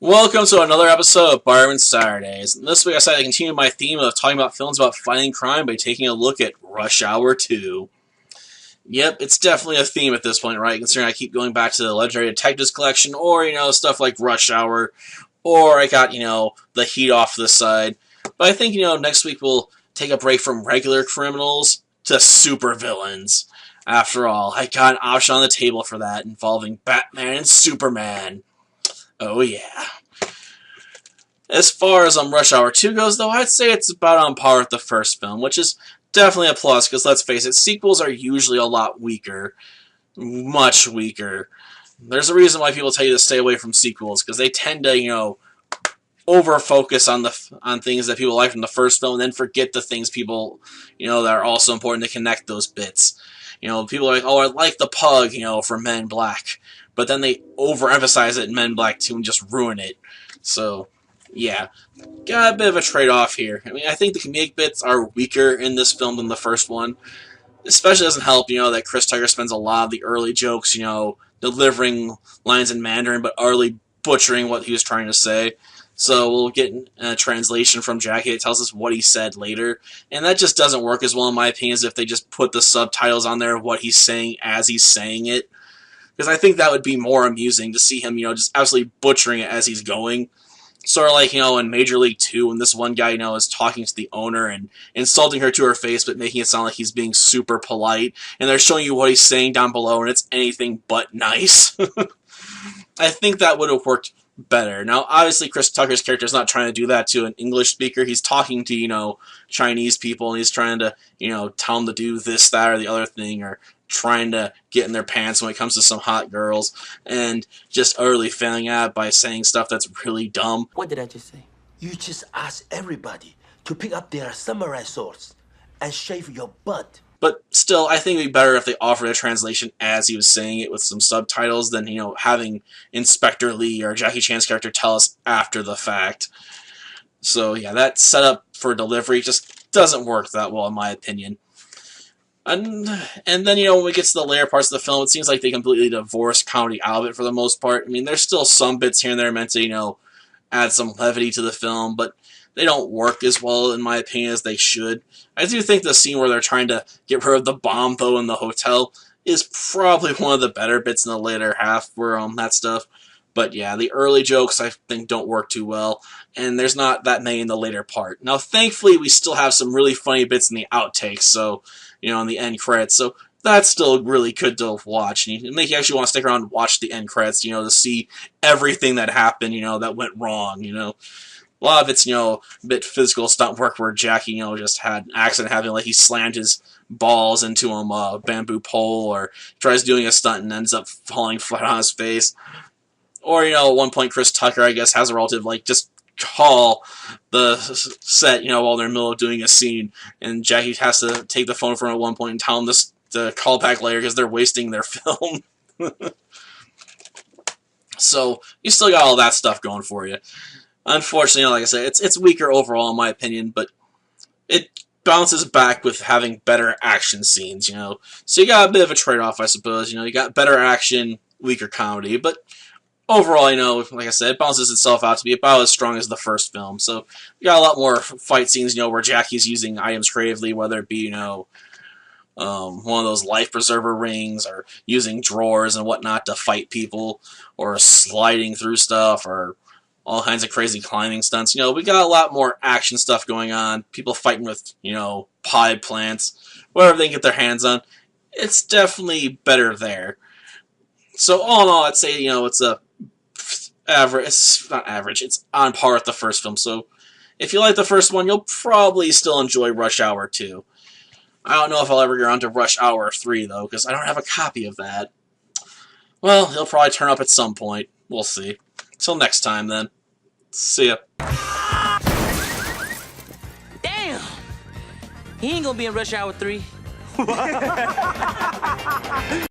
Welcome to another episode of Barman Saturdays. And this week I decided to continue my theme of talking about films about fighting crime by taking a look at Rush Hour 2. Yep, it's definitely a theme at this point, right? Considering I keep going back to the Legendary Detectives collection, or, stuff like Rush Hour, or I got, The Heat off to the side. But I think, next week we'll take a break from regular criminals to supervillains. After all, I got an option on the table for that involving Batman and Superman. Oh yeah. As far as Rush Hour 2 goes, though, I'd say it's about on par with the first film, which is definitely a plus, because let's face it, sequels are usually a lot weaker. Much weaker. There's a reason why people tell you to stay away from sequels, because they tend to, over-focus on things that people like from the first film, and then forget the things people, that are also important to connect those bits. People are like, oh, I like the pug, for Men in Black. But then they overemphasize it in Men in Black 2 and just ruin it. So, yeah. Got a bit of a trade-off here. I mean, I think the comedic bits are weaker in this film than the first one. Especially doesn't help, that Chris Tucker spends a lot of the early jokes, delivering lines in Mandarin, but utterly butchering what he was trying to say. So we'll get a translation from Jackie that tells us what he said later. And that just doesn't work as well, in my opinion, as if they just put the subtitles on there of what he's saying as he's saying it. Because I think that would be more amusing to see him, just absolutely butchering it as he's going. Sort of like, in Major League 2, when this one guy, is talking to the owner and insulting her to her face, but making it sound like he's being super polite. And they're showing you what he's saying down below, and it's anything but nice. I think that would have worked better. Now, obviously, Chris Tucker's character is not trying to do that to an English speaker. He's talking to, Chinese people, and he's trying to, tell them to do this, that, or the other thing, or trying to get in their pants when it comes to some hot girls, and just utterly failing at it by saying stuff that's really dumb. What did I just say? You just ask everybody to pick up their samurai swords and shave your butt. But still, I think it would be better if they offered a translation as he was saying it with some subtitles than, having Inspector Lee or Jackie Chan's character tell us after the fact. So, yeah, that setup for delivery just doesn't work that well, in my opinion. And then, when we get to the later parts of the film, it seems like they completely divorced comedy out of it for the most part. I mean, there's still some bits here and there meant to, add some levity to the film, but they don't work as well, in my opinion, as they should. I do think the scene where they're trying to get rid of the bomb, though, in the hotel is probably one of the better bits in the later half where that stuff. But yeah, the early jokes, I think, don't work too well, and there's not that many in the later part. Now, thankfully, we still have some really funny bits in the outtakes, so, in the end credits, so that's still really good to watch. And it make you actually want to stick around and watch the end credits, to see everything that happened, that went wrong, A lot of it's, a bit physical stunt work where Jackie, just had an accident happening, like he slammed his balls into a bamboo pole, or tries doing a stunt and ends up falling flat on his face. Or, at one point, Chris Tucker, I guess, has a relative, just call the set, while they're in the middle of doing a scene, and Jackie has to take the phone from him at one point and tell him this to call back later because they're wasting their film. So, you still got all that stuff going for you. Unfortunately, like I said, it's weaker overall in my opinion, but it bounces back with having better action scenes, So you got a bit of a trade-off, I suppose. You got better action, weaker comedy, but overall, like I said, it balances itself out to be about as strong as the first film. So you got a lot more fight scenes, where Jackie's using items creatively, whether it be, one of those life preserver rings, or using drawers and whatnot to fight people, or sliding through stuff, or all kinds of crazy climbing stunts. We got a lot more action stuff going on. People fighting with, potted plants, whatever they can get their hands on. It's definitely better there. So all in all, I'd say, it's a average. It's not average. It's on par with the first film. So if you like the first one, you'll probably still enjoy Rush Hour 2. I don't know if I'll ever get on to Rush Hour 3, though, because I don't have a copy of that. Well, he'll probably turn up at some point. We'll see. Till next time, then. See ya. Damn! He ain't gonna be in Rush Hour 3.